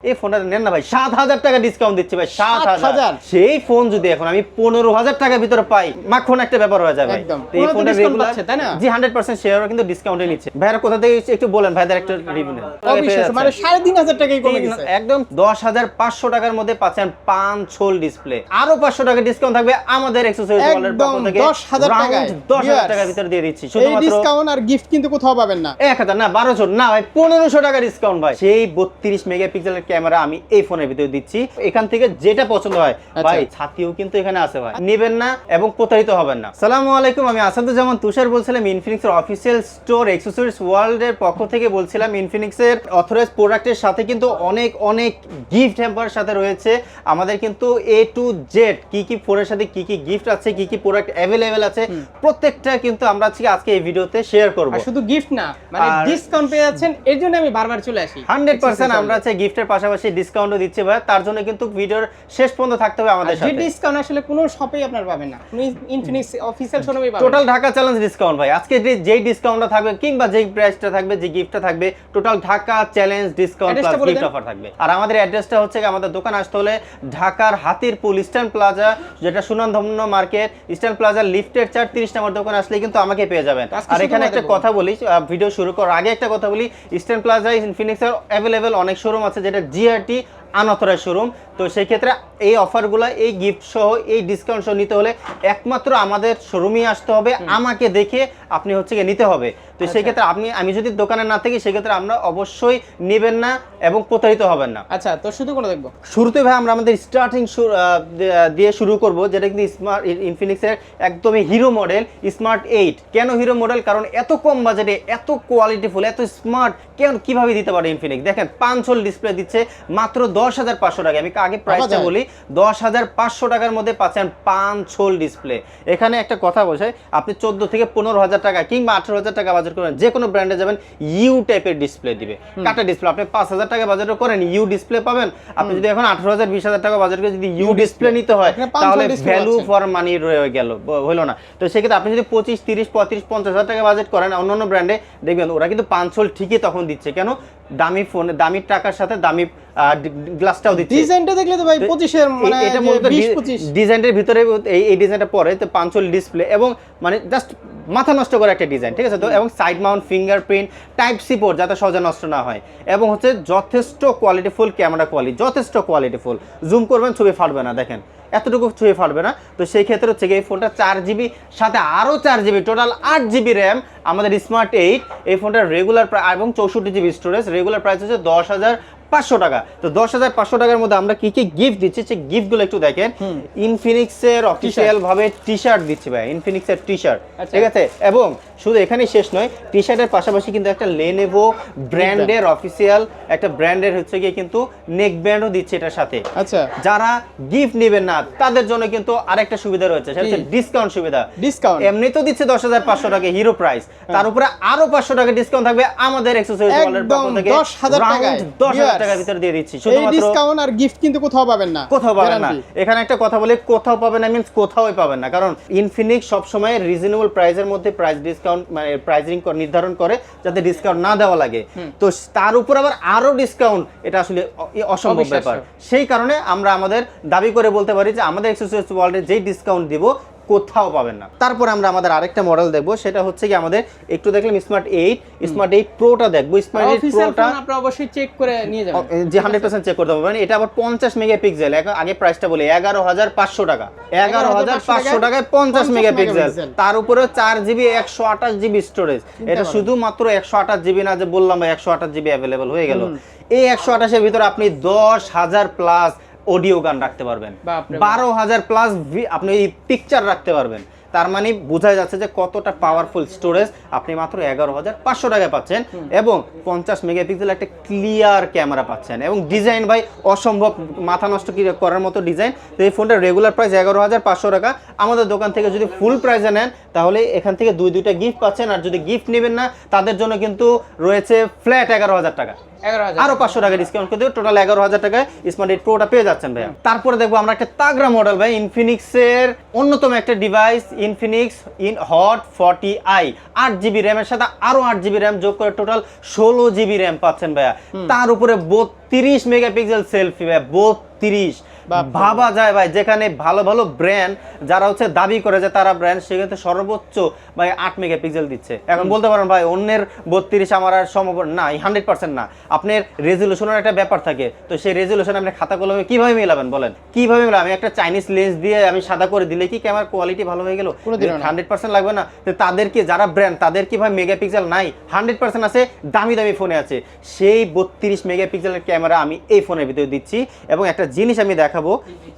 এই ফোনটা নেন না ভাই, 7,000 টাকা ডিসকাউন্ট দিচ্ছি ভাই, 7,000। সেই ফোন যদি এখন আমি 15,000 টাকার ভিতরে পাই, মাখন একটা ব্যাপার হয়ে যাবে। তো এই ফোনটা রেগুলার তাই না? জি 100% শেয়ার কিন্তু ডিসকাউন্টে নিচ্ছে। ভাইরা কোথা থেকে একটু বলেন, ভাইদের একটা রিভিউ নেন। মানে 3,500 টাকাই কমে গেছে একদম 10,500 টাকার মধ্যে পাচ্ছেন 5 হোল ডিসপ্লে, আরো 500 টাকা ডিসকাউন্ট থাকবে আমাদের অ্যাকসেসরিজ ওয়ালের পক্ষ থেকে। 10,000 টাকায় 10,000 টাকার ভিতরে দিয়ে দিচ্ছি। এই ডিসকাউন্ট আর গিফট কিন্তু কোথাও পাবেন না। 1000 না 1200 না ভাই, 1500 টাকা ডিসকাউন্ট ভাই। সেই 32 মেগাপিক্সেলের ক্যামেরা আমি এই ফোনের ভিতরে দিচ্ছি। এখান থেকে যেটা পছন্দ হয় ভাই, ছাতিও কিন্তু এখানে আছে ভাই, নেবেন না এবং প্রতারিত হবেন না। আসসালামু আলাইকুম, আমি আসাদুজ্জামান তুষার বলছিলাম ইনফিনিক্সের অফিসিয়াল স্টোর অ্যাকসেসরিজ ওয়ার্ল্ডের পক্ষ থেকে বলছিলাম। ইনফিনিক্সের অথরাইজড প্রোডাক্টের সাথে কিন্তু অনেক অনেক গিফট হ্যাম্পার সাথে রয়েছে আমাদের, কিন্তু A to Z কি কি ফোনের সাথে কি কি গিফট আছে, কি কি প্রোডাক্ট অ্যাভেলেবেল আছে, প্রত্যেকটা কিন্তু আমরা আজকে এই ভিডিওতে শেয়ার করব। আর শুধু গিফট না, মানে ডিসকাউন্ট পেয়ে যাচ্ছেন, এর জন্য আমি বারবার চলে আসি। 100% আমরা গিফটের পাশাপাশি ডিসকাউন্টও দিচ্ছি ভাই, তার জন্য কিন্তু ভিডিওর শেষ পর্যন্ত থাকতে হবে আমাদের সাথে। যে ডিসকাউন্ট আসলে কোনো শপেই আপনারা পাবেন না, ইনফিনিক্স অফিশিয়াল শোরুমেই পাবেন। টোটাল ঢাকা চ্যালেঞ্জ ডিসকাউন্ট ভাই, আজকে যেই ডিসকাউন্টটা থাকবে কিংবা যেই প্রাইসটা থাকবে, যে গিফটটা থাকবে, total Dhaka challenge discount plus gift offer থাকবে। আর আমাদের অ্যাড্রেসটা হচ্ছে আমাদের দোকান আসতে হলে ঢাকার হাতিরপুল ইস্টার্ন প্লাজা, যেটা সুনামধন্য মার্কেট, ইস্টার্ন প্লাজা লিফটের 430 নম্বর দোকান আসলে কিন্তু আমাকে পেয়ে যাবেন। আর এখানে একটা কথা বলি, ভিডিও শুরু করার আগে একটা কথা বলি, ইস্টার্ন প্লাজায় ইনফিনিক্সের অ্যাভেলেবেল অনেক শোরুম আছে, যেটা জিআরটি আনঅথরাইজড শোরুম। তো সেই ক্ষেত্রে এই অফারগুলো, এই গিফট সহ, এই ডিসকাউন্ট সহ নিতে হলে একমাত্র আমাদের শোরুমেই আসতে হবে, আমাকে দেখে আপনি নিতে হবে। তো সেই ক্ষেত্রে আমি যদি দোকানে না থাকি, সেক্ষেত্রে আমরা অবশ্যই নেবেন না এবং প্রতারিত হবেন না। আচ্ছা, তো শুধু করে দেখবো শুরুতে ভাই আমরা আমাদের স্টার্টিং দিয়ে শুরু করব, যেটা কিন্তু স্মার্ট ইনফিনিক্সের একদমই হিরো মডেল স্মার্ট 8। কেন হিরো মডেল? কারণ এত কম বাজেটে এত কোয়ালিটিফুল, এত স্মার্ট কিভাবে দিতে পারে ইনফিনিক্স। দেখেন 5 হোল ডিসপ্লে দিচ্ছে মাত্র 10,500 টাকা। আমি আগে প্রাইসটা বলি, 10,500 টাকার মধ্যে পাচ্ছেন 5 হোল ডিসপ্লে। এখানে একটা কথা বলছে, আপনি 14 থেকে 15,000 টাকা কিংবা 18,000 টাকা বাজেট করেন, যে কোনো ব্র্যান্ডে যাবেন ইউ টাইপের ডিসপ্লে দিবে, কাটা ডিসপ্লে। আপনি 5,000 টাকা বাজেট করেন ইউ ডিসপ্লে পাবেন। আপনি যদি এখন 18,000 20,000 টাকা বাজেট করে যদি ইউ ডিসপ্লে নিতে হয়, তাহলে ভ্যালু ফর মানি রয়ে গেল, হলো না। তো সেক্ষেত্রে আপনি যদি 25, 30, 35, 50,000 টাকা বাজেট করেন অন্যান্য ব্র্যান্ডে, দেখবেন ওরা কিন্তু 5 হোল ঠিকই তখন দিচ্ছে। কেন? দামি ফোন, দামি টাকার সাথে দামি গ্লাসটাও দিচ্ছে। ডিজাইনটা দেখলে তো ভাই 25 এর মানে এটা মূলত 20-25 ডিজাইনের ভিতরে এই ডিজাইনটা পরে তো 5 হোল ডিসপ্লে এবং মানে জাস্ট মাথা নষ্ট করে একটা ডিজাইন, ঠিক আছে তো। এবং side mount fingerprint type C port, যাতে সহজে নষ্ট না হয়, এবং যথেষ্ট কোয়ালিটিফুল ক্যামেরা কোয়ালিটি, যথেষ্ট কোয়ালিটিফুল। জুম করবেন ছবি ফাটবে না, দেখেন এতটুকু ছবি ফাটবে না। তো সেই ক্ষেত্রে এই ফোনটা 4GB সাথে আরও 4GB, টোটাল 8GB র্যাম আমাদের স্মার্ট 8। এই ফোনটার রেগুলার প্রাইস এবং 64GB স্টোরেজ, রেগুলার প্রাইস হচ্ছে 10,500 টাকা। তো 10,500 টাকার মধ্যে আমরা কি কি গিফট দিচ্ছি, সেই গিফটগুলো একটু দেখেন। ইনফিনিক্সের অফিসিয়াল ভাবে টি শার্ট দিচ্ছি ভাই, ইনফিনিক্সের টি শার্ট, ঠিক আছে। এবং শুধু এখানেই শেষ নয়, টি শার্টের পাশাপাশি কিন্তু একটা লেনোভো ব্র্যান্ডের অফিসিয়াল একটা ব্র্যান্ডের কিন্তু নেক ব্যান্ডও দিচ্ছে এটার সাথে। আচ্ছা, যারা গিফট নেবেন না তাদের জন্য কিন্তু আরেকটা সুবিধা রয়েছে, সেটা হচ্ছে ডিসকাউন্ট সুবিধা। ডিসকাউন্ট এমনি তো দিচ্ছে 10,500 টাকা হিরো প্রাইস, তার উপরে আরো 500 টাকা ডিসকাউন্ট থাকবে আমাদের অ্যাকসেসরিজ ওয়ালের পক্ষ থেকে। 10,000 টাকায় 10,000 টাকার ভিতরে দিয়ে দিচ্ছি। এই ডিসকাউন্ট আর গিফট কিন্তু কোথাও পাবেন না, কোথাও পাবেন না। এখানে একটা কথা বলি, কোথাও পাবেন না মিন্স কোথাওই পাবেন না, কারণ ইনফিনিক্স সব সময় রিজনেবল প্রাইসের মধ্যে প্রাইস ডিসকাউন্ট মানে প্রাইসিং নির্ধারণ করে, যাতে ডিসকাউন্ট না দেওয়া লাগে। তো তার উপর আবার আরো ডিসকাউন্ট, এটা আসলে অসম্ভব ব্যাপার। সেই কারণে আমরা আমাদের দাবি করে বলতে পারি যে আমাদের অ্যাকসেসরিজ ওয়ার্ল্ডে যেই ডিসকাউন্ট দিব কোথাও পাবেন না। তারপর আমরা আমাদের আরেকটা মডেল দেখবো, সেটা হচ্ছে কি আমাদের একটু দেখলাম স্মার্ট 8 প্রোটা দেখবো। স্মার্ট 8 প্রোটা আপনারা অবশ্যই চেক করে নিয়ে যাবেন, যে 100% চেক করতে পারবেন। এটা আবার 50 মেগাপিক্সেল, আগে প্রাইসটা বলি 11,500 টাকা। 11,500 টাকায় 50 মেগাপিক্সেল, তার উপরে 4GB 128GB স্টোরেজ। এটা শুধুমাত্র 128GB না যে বললাম 128GB অ্যাভেলেবল হয়ে গেল। এই 128 এর ভিতরে আপনি 10,000 প্লাস অডিও গান রাখতে পারবেন, 12,000 প্লাস আপনি এই পিকচার রাখতে পারবেন। তার মানে বোঝা যাচ্ছে যে কতটা পাওয়ারফুল স্টোরেজ আপনি মাত্র 11,500 টাকায় পাচ্ছেন, এবং 50 মেগাপিক্সেল একটা ক্লিয়ার ক্যামেরা পাচ্ছেন, এবং ডিজাইন ভাই অসম্ভব মাথা নষ্ট করার মতো ডিজাইন। তো এই ফোনটার রেগুলার প্রাইস 11,500 টাকা। আমাদের দোকান থেকে যদি ফুল প্রাইসে নেন, তাহলে এখান থেকে দুইটা গিফট পাচ্ছেন। আর যদি গিফট নেবেন না, তাদের জন্য কিন্তু রয়েছে ফ্ল্যাট 11,000 টাকা। 11,000 আরো 500 টাকা ডিসকাউন্ট করে দেবো, টোটাল 11,000 টাকায় স্মার্ট 8 প্রোটা পেয়ে যাচ্ছেন ভাইয়া। তারপরে দেখবো আমরা একটা তাগড়া মডেল ভাই, ইনফিনিক্সের অন্যতম একটা device, Infinix hot 40i, 8GB র্যামের সাথে আরো 8GB র্যাম যোগ করে টোটাল 16GB র্যাম পাচ্ছেন ভাইয়া। তার উপরে 32 মেগাপিক্সেল সেলফি ভাইয়া, 32। ভাবা যায় ভাই, যেখানে ভালো ভালো ব্র্যান্ড যারা হচ্ছে দাবি করে যে তারা ব্র্যান্ড, সেক্ষেত্রে সর্বোচ্চ ভাই 8 মেগাপিক্সেল দিচ্ছে। এখন বলতে পারেন ভাই অন্যের 32 আমার আর সম্ভব না, 100% না। আপনার রেজুলেশনের একটা ব্যাপার থাকে, তো সেই রেজুলেশন আপনি খাতা কলমে কিভাবে মেলাবেন বলেন, কিভাবে মেলাবেন? আমি একটা চাইনিজ লেন্স দিয়ে আমি সাদা করে দিলে কি ক্যামেরার কোয়ালিটি ভালো হয়ে গেল? 100% লাগবে না। তো তাদের কি, যারা ব্র্যান্ড তাদের কি ভাই মেগাপিক্সেল নাই? 100% আছে, দামি দামি ফোনে আছে। সেই 32 মেগাপিক্সেলের ক্যামেরা আমি এই ফোনের ভিতরে দিচ্ছি। এবং একটা জিনিস আমি দেখাবো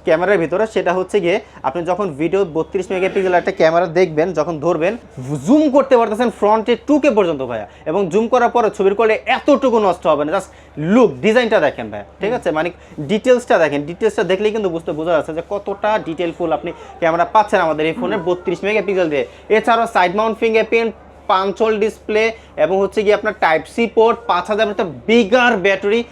ক্যামেরার ভিতরে, সেটা হচ্ছে গিয়ে আপনি যখন ভিডিও 32 মেগাপিক্সেলের একটা ক্যামেরা দেখবেন, যখন ধরবেন জুম করতে পারতেছেন ফ্রন্টে 2K পর্যন্ত ভাইয়া, এবং জুম করার পরে ছবির কোয়ালিটি এতটুকু নষ্ট হবে না। জাস্ট লুক, ডিজাইনটা দেখেন ভাইয়া, ঠিক আছে? মানে ডিটেলসটা দেখেন, ডিটেলসটা দেখলেই কিন্তু বোঝা যাচ্ছে যে কতটা ডিটেলফুল আপনি ক্যামেরা পাচ্ছেন আমাদের এই ফোনের 32 মেগাপিক্সেল দিয়ে। এছাড়াও side mount fingerprint, punch hole display, এবং হচ্ছে গিয়ে আপনার type C port, 5000 bigger battery.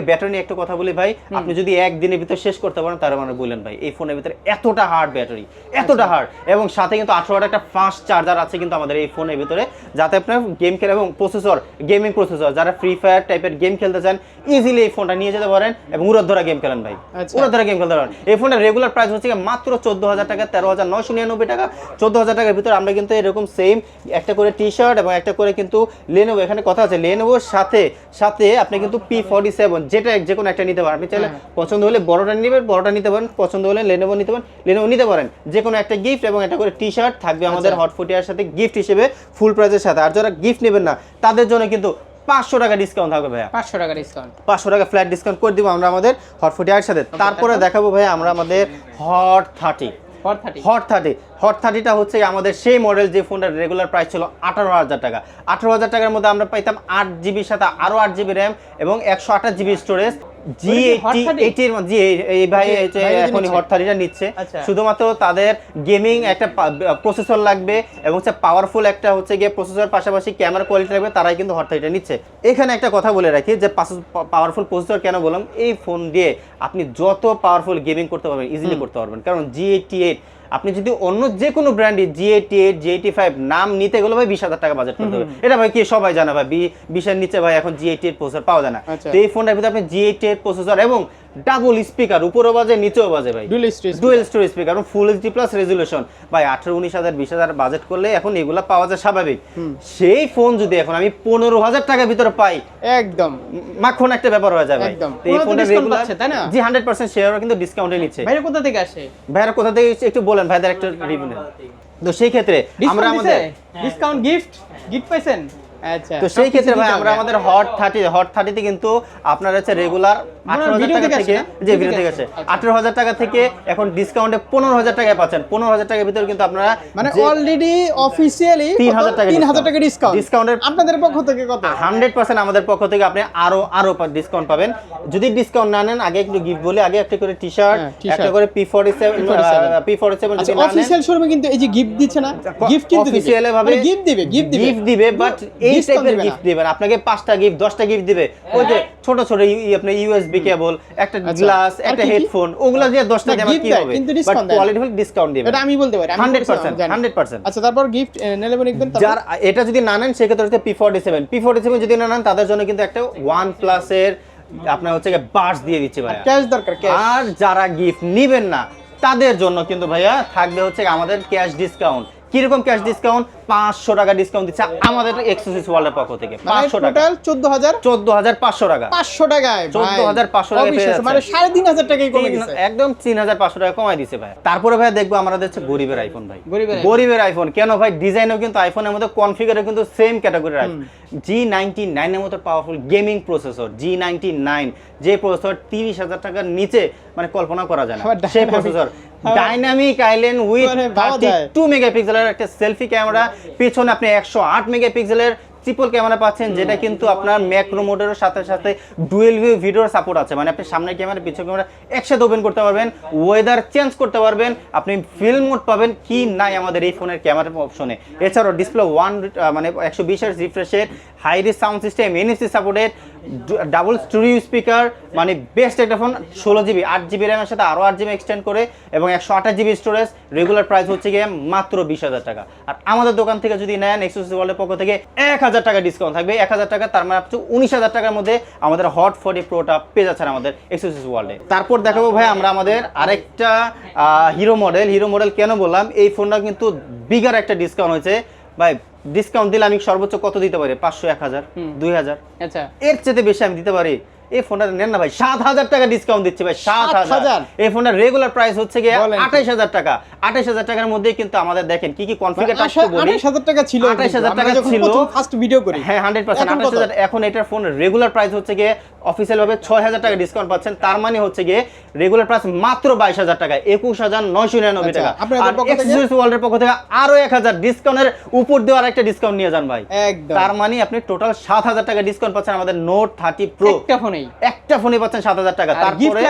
Battery নিয়ে একটা কথা বলি ভাই, আপনি যদি একদিনের ভিতরে শেষ করতে পারেন তার মানে বললেন ভাই এই ফোনের ভিতরে এতটা হার্ড ব্যাটারি, এতটা হার্ড। এবং সাথে কিন্তু 18 ওয়াট একটা ফাস্ট চার্জার আছে কিন্তু আমাদের এই ফোনের ভিতরে, যাতে আপনার গেম খেলে, এবং প্রসেসর, গেমিং প্রসেসর, যারা ফ্রি ফায়ার টাইপের গেম খেলতে চান ইজিলি এই ফোনটা নিয়ে যেতে পারেন এবং উড়াধরা গেম খেলেন ভাই, উড়াধরা গেম খেলতে পারেন। এই ফোনের রেগুলার প্রাইস হচ্ছে মাত্র 14,000 টাকা, 13,999 টাকা। 14,000 টাকার ভিতরে আমরা কিন্তু এরকম সেম একটা করে টি শার্ট এবং একটা করে কিন্তু লেনোভো, এখানে কথা আছে লেনোভোর সাথে সাথে আপনি কিন্তু P47 যেটা যে কোনো একটা নিতে পারেন। আপনি চাইলে পছন্দ হলে বড়টা নেবেন, বড়টা নিতে পারেন, পছন্দ হলে লেনোভো নিতে পারেন, লেনোভো নিতে পারেন। যে কোনো একটা গিফট এবং একটা করে টি শার্ট থাকবে আমাদের হট 40 সাথে গিফট হিসেবে ফুল প্রাইসের সাথে। আর যারা গিফট নেবেন না তাদের জন্য কিন্তু 500 টাকা ডিসকাউন্ট থাকবে ভাইয়া, 500 টাকা ডিসকাউন্ট, 500 টাকা ফ্ল্যাট ডিসকাউন্ট করে দিব আমরা আমাদের হট 40 সাথে। তারপরে দেখাবো ভাইয়া আমরা আমাদের হট 30। হট 30টা হচ্ছে আমাদের সেই মডেল যে ফোনটার রেগুলার প্রাইস ছিল 18,000 টাকা। 18,000 টাকার মধ্যে আমরা পাইতাম 8GB সাথে আরো 8GB র্যাম এবং 128GB স্টোরেজ। এখনই হট 30টা নিচ্ছে, শুধুমাত্র তাদের গেমিং একটা প্রসেসর লাগবে এবং হচ্ছে পাওয়ারফুল একটা হচ্ছে গিয়ে প্রসেসর, পাশাপাশি ক্যামেরা কোয়ালিটি লাগবে, তারাই কিন্তু হট 30টা নিচ্ছে। এখানে একটা কথা বলে রাখি যে পাওয়ারফুল প্রসেসর কেন বললাম, এই ফোন দিয়ে আপনি যত পাওয়ারফুল গেমিং করতে পারবেন, ইজিলি করতে পারবেন। কারণ G88 আপনি যদি অন্য যে কোনো ব্র্যান্ডে G88, G85 নাম নিতে গেলে ভাই 20,000 টাকা বাজেট করতে হবে। এটা ভাই কি সবাই জানে ভাই, 20 এর নিচে ভাই এখন G88 প্রসেসর পাওয়া যায় না। তো এই ফোনটার ভিতরে আপনি G88 প্রসেসর এবং ডাবল স্পিকার, উপরেও বাজে নিচেও বাজে ভাই, ডুয়াল স্টোরেজ স্পিকার এবং ফুল এইচডি প্লাস রেজুলেশন। ভাই 18, 19,000, 20,000 বাজেট করলে এখন এগুলা পাওয়া যায় স্বাভাবিক। সেই ফোন যদি এখন আমি 15,000 টাকার ভিতরে পাই, একদম মাখন একটা ব্যাপার হয়ে যায় ভাই। এই ফোনটা রেগুলার তাই না? জি 100% শেয়ারও কিন্তু ডিসকাউন্টে নিচ্ছে। ভাইরা কোথা থেকে আসে? ভাইরা কোথা থেকে একটু বলেন, ভাইদের একটা রিভিউ নেন। তো সেই ক্ষেত্রে আমরা আমাদের ডিসকাউন্ট গিফট পাইছেন। আচ্ছা, তো সেই ক্ষেত্রে ভাই আমরা আমাদের হট 30তে কিন্তু আপনার হচ্ছে রেগুলার 18,000 টাকা থেকে, যে ভিডিও থেকে আছে 18,000 টাকা থেকে এখন ডিসকাউন্টে 15,000 টাকায় পাচ্ছেন। 15,000 টাকার ভিতরে কিন্তু আপনারা মানে অলরেডি অফিশিয়ালি 3,000 টাকা ডিসকাউন্টের আপনাদের পক্ষ থেকে কত? 100% আমাদের পক্ষ থেকে আপনি আরো ডিসকাউন্ট পাবেন। যদি ডিসকাউন্ট না নেন, আগে একটু গিফট বলি, আগে একটা করে টি শার্ট, একটা করে P47 যদি না নেন, অফিশিয়াল শোরুমে কিন্তু এই যে গিফট দিচ্ছে না, গিফট কিন্তু অফিশিয়ালি ভাবে গিফট দিবে, বাট এই টাইপের গিফট দিবেন, আপনাকে 5টা গিফট, 10টা গিফট দিবে। ওই যে ছোট ছোট আপনি ইউএসবি কেবল, একটা গ্লাস, একটা হেডফোন, ওগুলা দিয়ে 10টা দেওয়া কি হবে? বাট কোয়ালিটি ফুল ডিসকাউন্ট দিবেন, এটা আমি বলতে পারি 100%। আচ্ছা, তারপর গিফট নেলেবো নিবেন। যার এটা যদি না নেন সেক্ষেত্রে হচ্ছে P47 যদি না নেন তাদের জন্য কিন্তু একটা OnePlus এর আপনার হচ্ছে বাডস দিয়ে দিচ্ছে ভাইয়া, ক্যাশ দরকার ক্যাশ। আর যারা গিফট নেবেন না তাদের জন্য কিন্তু ভাইয়া থাকবে হচ্ছে আমাদের ক্যাশ ডিসকাউন্ট। কিরকম ক্যাশ ডিসকাউন্ট? 500 টাকা ডিসকাউন্ট দিচ্ছে আমাদের এক্সক্লুসিভ ওয়ার্ল্ডের পক্ষ থেকে। 500 টাকা, টোটাল 14,500 টাকা, 500 টাকায় 14,500 টাকা পেয়ে যাচ্ছে, মানে 3,500 টাকাই কমে গেছে, একদম 3,500 টাকা কমাই দিয়েছে ভাই। তারপরে ভাই দেখবো আমাদের হচ্ছে গরিবের আইফোন ভাই, গরিবের আইফোন কেন ভাই? ডিজাইনও কিন্তু আইফোনের মধ্যে, কনফিগারও কিন্তু সেম ক্যাটাগরির আইফোন। G99 এর মতো পাওয়ারফুল গেমিং প্রসেসর, G99 যে প্রসেসর 30,000 টাকার নিচে মানে কল্পনা করা যায় না সেই প্রসেসর। ডাইনামিক আইল্যান্ড উইথ 32 মেগাপিক্সেলের একটা সেলফি ক্যামেরা, পিছনে আপনি 108 মেগাপিক্সেলের ট্রিপল ক্যামেরা পাচ্ছেন, যেটা কিন্তু আপনার ম্যাক্রো মোডের সাথে সাথে ডুয়েল ভিউ ভিডিওর সাপোর্ট আছে। মানে আপনি সামনের ক্যামেরা পিছনের ক্যামেরা একসাথে ওপেন করতে পারবেন, ওয়েদার চেঞ্জ করতে পারবেন, আপনি ফিল্ম মোড পাবেন, কি নাই আমাদের এই ফোনের ক্যামেরা অপশনে। এছাড়াও ডিসপ্লে 1 মানে 120 hertz refresh rate, high res sound system, NFC supported, double story speaker, মানে বেস্ট একটা ফোন। 16GB 8GB র্যামের সাথে আরও 8GB এক্সটেন্ড করে এবং 128GB স্টোরেজ। রেগুলার প্রাইস হচ্ছে গিয়ে মাত্র 20,000 টাকা। আর আমাদের দোকান থেকে যদি নেন এক্সক্লুসিভ ওয়ার্ল্ডের পক্ষ থেকে 1000 টাকা ডিসকাউন্ট থাকবে। 1000 টাকা, তার মানে আপনি 19,000 টাকার মধ্যে আমাদের হট 40 প্রোটা পেয়ে যাচ্ছেন আমাদের এক্সক্লুসিভ ওয়ার্ল্ডে। তারপর দেখাবো ভাই আমরা আমাদের আরেকটা হিরো মডেল কেন বললাম, এই ফোনটা কিন্তু বিগার একটা ডিসকাউন্ট হয়েছে ভাই। ডিসকাউন্ট দিলে আমি সর্বোচ্চ কত দিতে পারি? 500, 1000, 2000, আচ্ছা এর চেয়ে বেশি আমি দিতে পারি। এই ফোনটা নেন না ভাই, 7,000 টাকা ডিসকাউন্ট দিচ্ছে ভাই, 7,000। এই ফোনটার রেগুলার প্রাইস হচ্ছে গিয়ে 28,000 টাকা। 28,000 টাকার মধ্যে কিন্তু আমাদের দেখেন কি কি কনফিগার আসছে বলি। 28,000 টাকা ছিল, 28,000 টাকা ছিল ফার্স্ট ভিডিও করি। হ্যাঁ 100%। 28,000। এখন এটার ফোন রেগুলার প্রাইস হচ্ছে গিয়ে অফিসিয়াল ভাবে 6,000 টাকা ডিসকাউন্ট পাচ্ছেন। তার মানে হচ্ছে গিয়ে রেগুলার প্রাইস মাত্র 22,000 টাকা, 21,999 টাকা। আর এক্সক্লুসিভ ওয়ার্ল্ডের পক্ষ থেকে আরো 1,000 ডিসকাউন্টের উপর দিয়ে আরেকটা ডিসকাউন্ট নিয়ে যান ভাই। একদম। তার মানে আপনি টোটাল 7,000 টাকা ডিসকাউন্ট পাচ্ছেন আমাদের নোট 30 প্রো একটা ফোনে পাচ্ছেন 7,000 টাকা। তারপরে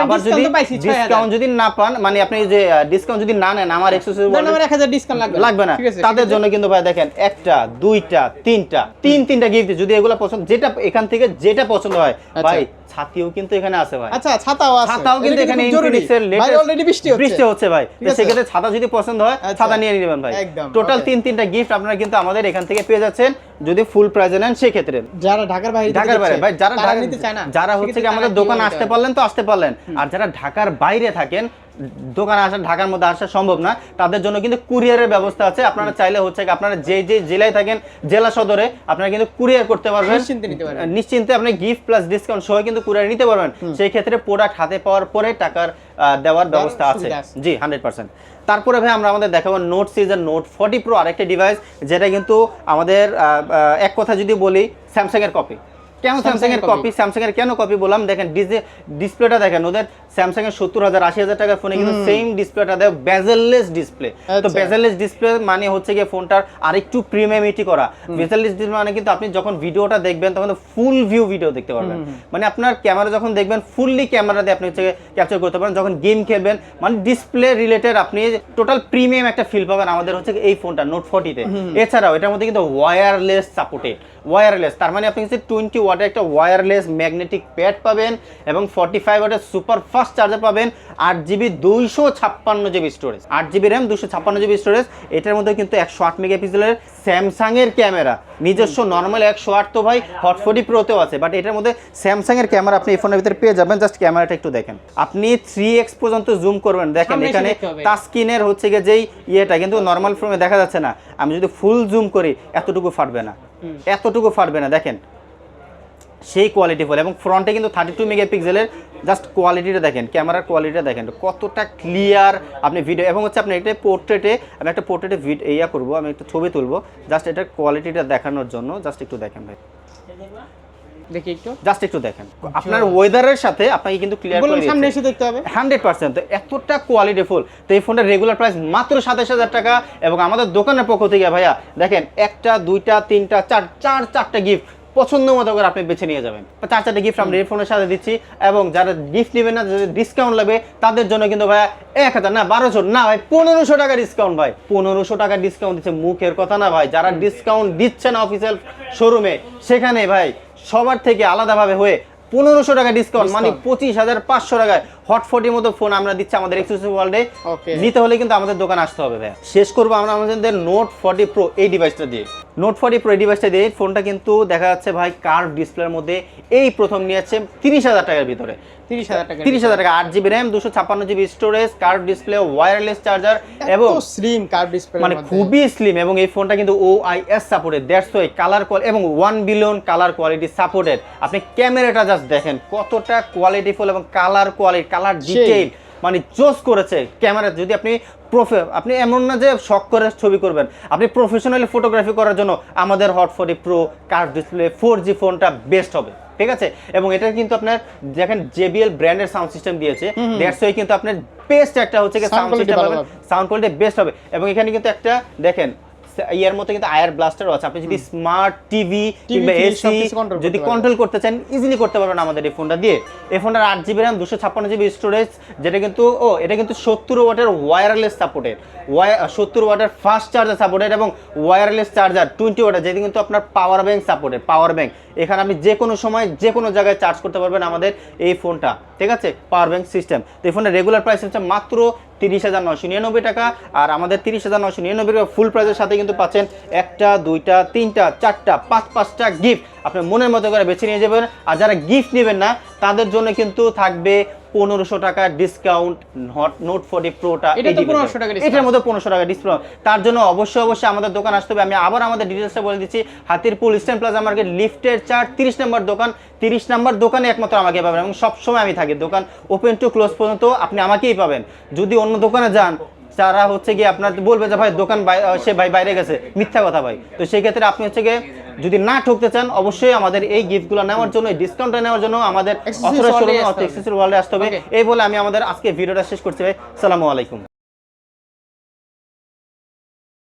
আবার যদি ডিসকাউন্ট যদি না পান, মানে আপনি যে ডিসকাউন্ট যদি না নেন আমার এক্সক্লুসিভ ওয়ার্ল্ডে 1000 ডিসকাউন্ট লাগবে না। তাদের জন্য কিন্তু ভাই দেখেন একটা, দুইটা, তিনটা গিফট। যদি এগুলো পছন্দ, যেটা এখান থেকে যেটা পছন্দ হয় ভাই, ছাতিও কিন্তু এখানে আছে ভাই। আচ্ছা ছাতাও আছে, ছাতাও কিন্তু এখানে ইনফিনিক্সের লেটেস্ট অলরেডি বৃষ্টি হচ্ছে ভাই। সেক্ষেত্রে ছাতা যদি পছন্দ হয় ছাতা নিয়ে নেবেন ভাই। টোটাল তিনটা গিফট আপনারা কিন্তু আমাদের এখান থেকে পেয়ে যাচ্ছেন যদি ফুল প্রাইজে নেন। সেক্ষেত্রে যারা ঢাকার বাইরে ভাই, যারা নিতে চায় না, যারা হচ্ছে কি আমাদের দোকানে আসতে পারলেন তো আসতে পারলেন, আর যারা ঢাকার বাইরে থাকেন, দোকানে আসা ঢাকার মধ্যে আসা সম্ভব না, তাদের জন্য কিন্তু কুরিয়ারের ব্যবস্থা আছে। আপনারা চাইলে হচ্ছে আপনারা যে জেলায় থাকেন জেলা সদরে আপনারা কিন্তু কুরিয়ার করতে পারবেন, নিশ্চিন্তে আপনি গিফট প্লাস ডিসকাউন্ট সহ কিন্তু কুরিয়ার নিতে পারবেন। সেই ক্ষেত্রে প্রোডাক্ট হাতে পাওয়ার পরে টাকার দেওয়ার ব্যবস্থা আছে। জি 100%। তারপরে ভাই আমরা আমাদের দেখাবো নোট সিরিজের নোট 40 প্রো, আরেকটা ডিভাইস যেটা কিন্তু আমাদের এক কথা যদি বলি স্যামসাং এর কপি। কেন স্যামসাং এর কপি? স্যামসাং এর কেন কপি বললাম, দেখেন ডিসপ্লেটা দেখেন, ওদের স্যামসাং এর 70,000 80,000 টাকার ফোনে কিন্তু সেম ডিসপ্লেটা দেয়, বেজেললেস ডিসপ্লে। তো বেজেললেস ডিসপ্লে মানে হচ্ছে গিয়ে ফোনটার আরেকটু প্রিমিয়ামিটি করা। বেজেললেস ডিসপ্লে মানে কিন্তু আপনি যখন ভিডিওটা দেখবেন তখন ফুল ভিউ ভিডিও দেখতে পারবেন, মানে আপনার ক্যামেরা যখন দেখবেন ফুললি ক্যামেরা দিয়ে আপনি হচ্ছে ক্যাপচার করতে পারেন। যখন গেম খেলবেন মানে ডিসপ্লে রিলেটেড আপনি টোটাল প্রিমিয়াম একটা ফিল পাবেন আমাদের হচ্ছে এই ফোনটা নোট 40-তে। এছাড়াও এটার মধ্যে কিন্তু ওয়্যারলেস সাপোর্টেড, ওয়্যারলেস তার মানে আপনি হচ্ছে 20 ওয়াটের একটা ওয়্যারলেস ম্যাগনেটিক প্যাড পাবেন এবং 45 ওয়াটের সুপার ফাস্ট চার্জার পাবেন। 8GB 256GB storage, 8GB RAM 256GB storage. এটার মধ্যে কিন্তু 108 মেগাপিক্সেলের স্যামসাং এর ক্যামেরা, নিজস্ব নর্মাল 108 তো ভাই হট 40 প্রোতেও আছে, বাট এটার মধ্যে স্যামসাং এর ক্যামেরা আপনি এই ফোনের ভিতরে পেয়ে যাবেন। জাস্ট ক্যামেরাটা একটু দেখেন, আপনি 3x পর্যন্ত জুম করবেন, দেখেন এখানে টাচ স্ক্রিনের হচ্ছে গিয়ে যেই ইয়েটা কিন্তু নর্মাল ফোনে দেখা যাচ্ছে না। আমি যদি ফুল জুম করি এতটুকু ফাটবে না, দেখেন সেই কোয়ালিটি ফুল। এবং ফ্রন্টে কিন্তু 32 মেগাপিক্সেলের, জাস্ট কোয়ালিটিটা দেখেন, ক্যামেরার কোয়ালিটিটা দেখেন কতটা ক্লিয়ার আপনি ভিডিও। এবং হচ্ছে আপনি একটা পোর্ট্রেটে ভিডিও করবো, আমি একটা ছবি তুলবো জাস্ট এটার কোয়ালিটিটা দেখানোর জন্য। জাস্ট একটু দেখেন ভাই, জাস্ট একটু দেখেন, আপনার ওয়েদারের সাথে আপনাকে কিন্তু ক্লিয়ার করে দিচ্ছে, সামনে এসে দেখতে হবে 100%। এতটা কোয়ালিটিফুল। তো এই ফোনের রেগুলার প্রাইস মাত্র 27,000 টাকা। এবং আমাদের দোকানের পক্ষ থেকে ভাইয়া দেখেন একটা, দুইটা, তিনটা, চারটা গিফট পছন্দ মতো করে আপনি বেছে নিয়ে যাবেন। 4টা গিফট আমরা এই ফোনের সাথে দিচ্ছি। এবং যারা গিফট নেবেন না, যাদের ডিসকাউন্ট লাগবে তাদের জন্য কিন্তু ভাই 1000 না 1200 না ভাই 1500 টাকা ডিসকাউন্ট ভাই, 1500 টাকা ডিসকাউন্ট দিচ্ছে। মুখের কথা না ভাই, যারা ডিসকাউন্ট দিচ্ছে না অফিসিয়াল শোরুমে, সেখানে ভাই সবার থেকে আলাদাভাবে হয়ে 1500 টাকা ডিসকাউন্ট, মানে 25,500 টাকায় হট 40 মতো ফোন আমরা দিচ্ছি আমাদের এক্সক্লুসিভ ওয়ার্ল্ডে। নিতে হলে কিন্তু আমাদের দোকানে আসতে হবে ভাই। শেষ করবো আমরা আমাদের নোট 40 প্রো এই ডিভাইসটা দিয়ে। নোট 40 প্রো এই ডিভাইসটা দিয়ে ফোনটা কিন্তু দেখা যাচ্ছে ভাই কার্ভ ডিসপ্লের মধ্যে এই প্রথম নিয়েছে 30,000 টাকার ভিতরে। 30,000 টাকা, 8GB RAM 256GB storage, curve display, wireless charger এবং স্লিম কার্ভ ডিসপ্লে, মানে খুবই স্লিম। এবং এই ফোনটা কিন্তু OIS supported, that's why colour quality এবং 1 বিলিয়ন কালার কোয়ালিটি সাপোর্টেড। আপনি ক্যামেরাটা জাস্ট দেখেন কতটা কোয়ালিটিফুল এবং কালার কোয়ালিটি, কালার ডিটেইল মানে জোস করেছে ক্যামেরা। যদি আপনি এমন না যে শখ করে ছবি করবেন, আপনি প্রফেশনালি ফটোগ্রাফি করার জন্য আমাদের hot 40 pro curve display 4G ফোনটা বেস্ট হবে, ঠিক আছে। এবং এটা কিন্তু আপনার দেখেন JBL ব্র্যান্ডের সাউন্ড সিস্টেম দিয়েছে, দ্যাটস ওয়াই কিন্তু আপনার বেস্ট একটা হচ্ছে সাউন্ড সিস্টেম পাবেন, সাউন্ড কোয়ালিটি বেস্ট হবে। এবং এখানে কিন্তু একটা দেখেন ইয়ার মতো কিন্তু আয়ার ব্লাস্টারও আছে। আপনি যদি স্মার্ট টিভি কিংবা এসি যদি কন্ট্রোল করতে চান ইজিলি করতে পারবেন আমাদের এই ফোনটা দিয়ে। এই ফোনটার 8GB র্যাম 256GB স্টোরেজ, যেটা কিন্তু এটা কিন্তু 70 ওয়াটের ওয়্যারলেস সাপোর্টেড, 70 ওয়াটের ফাস্ট চার্জার সাপোর্টেড এবং ওয়্যারলেস চার্জার 20 ওয়াটের, যেটা কিন্তু আপনার power bank supported, power bank এখানে আপনি যে কোনো সময় যে কোনো জায়গায় চার্জ করতে পারবেন আমাদের এই ফোনটা, ঠিক আছে, পাওয়ার ব্যাংক সিস্টেম। তো এই ফোনের রেগুলার প্রাইস হচ্ছে মাত্র 30,999 টাকা, আর আমাদের 30,999 টাকা ফুল প্রাইসের সাথে কিন্তু পাচ্ছেন একটা, দুইটা, তিনটা, চারটা, পাঁচটা গিফট আপনার মনের মতো করে বেছে নিয়ে যাবেন। আর যারা গিফট নেবেন না তাদের জন্য কিন্তু থাকবে 1500 টাকা ডিসকাউন্ট নোট 40 প্রোটা, এটার মধ্যে 1500 টাকা ডিসকাউন্ট। তার জন্য অবশ্যই আমাদের দোকান আসতে হবে। আমি আবার আমাদের ডিটেলসটা বলে দিচ্ছি, হাতিরপুল ইস্টার্ন প্লাজা মার্কেট লিফটের 4 30 নম্বর দোকান। 30 নম্বর দোকানে একমাত্র আমাকে পাবেন এবং সবসময় আমি থাকি, দোকান ওপেন টু ক্লোজ পর্যন্ত আপনি আমাকেই পাবেন। যদি অন্য দোকানে যান যারা হচ্ছে গিয়ে আপনার বলবে যে ভাই দোকান সে ভাই বাইরে গেছে, মিথ্যা কথা ভাই। তো সেই ক্ষেত্রে আপনি হচ্ছে গিয়ে যদি না ঠকতে চান অবশ্যই আমাদের এই গিফটগুলো নেওয়ার জন্য, এই ডিসকাউন্টটা নেওয়ার জন্য আমাদের অথরাইজড শোরুমে অথেন্টিক ওয়ার্ল্ডে আসতে হবে। এই বলে আমি আমাদের আজকে ভিডিওটা শেষ করছি ভাই। আসসালামু আলাইকুম।